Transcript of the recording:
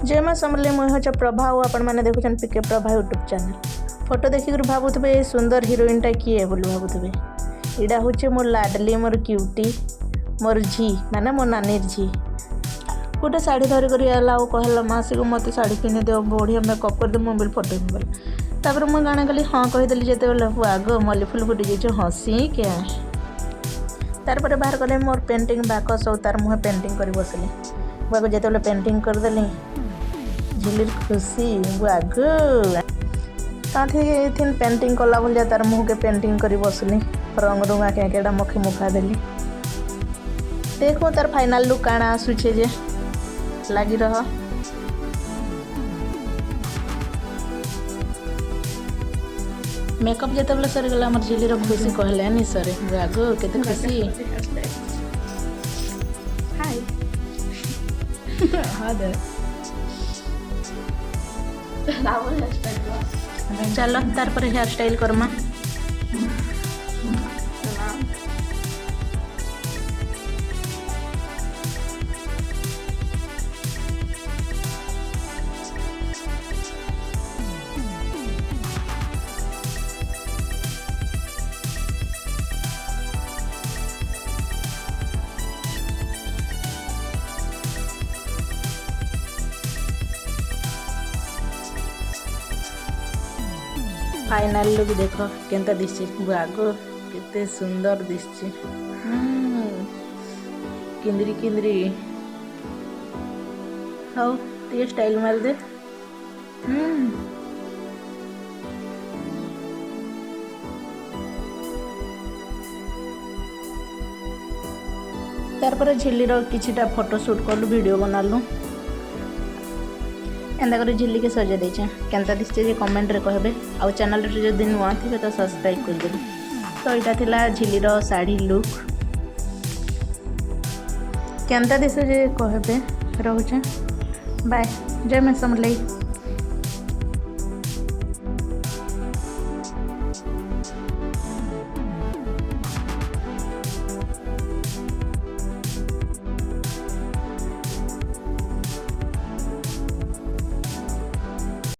जय माँ समले मुझे हूँ प्रभा और आपण मैंने देखुन पीके प्रभा यूट्यूब चैनल फोटो देखिक भावुवे ये सुंदर हिरोइनटा किए बोली भावुवे यहाँ हूँ मोर लाडली मोर क्यूटी मोर झी माने मोर नानी झी गोटे शाढ़ी धरिक कहला मासी को मत शाढ़ी किनी दे बढ़िया मेकअप कर दे मोबाइल फोटो मोबाइल तापर मुझे गाना कली हाँ कहीदेली जिते आग मल्ली फुल फुटी जाइए हसी क्या तार बाहर कले मोर पेंटिंग बाक सब तार मुहे पेंटिंग कर बसली बुआ जिते पेंटिंग करदेली झिली खुशी बुआग थी पेंटिंग कला भाया तार मुँह के पेंटिंग कर बसली रंग रुंगा क्या मखी मुखा देली देखो तार फाइनाल लुक काଣା आसुचे जे लगी रह मेकअप जिते सरीगला आम झिली खुशी कहलानी सरे बुआग केते खुशी चलो तार पर हेयर स्टाइल करमा फाइनल लुक देख केंता दिसछि बुआग केते सुंदर दिसछि किंदरी किंदरी हाउ टे स्टाइल मार दे तार पर झिल्लीर किछिटा फोटो शूट कलु वीडियो बनालु एंदा कर झिल्ली के सजा देचे केंता दिसचे जे कमेंट रे कहबे आ चैनल रे जदि नुआ थिबे तो सब्सक्राइब कर देबे। तो इटा थिला झिल्लीर साड़ी लुक केंता दिसे जे कहबे रहउचे बाय जय मैं समलई।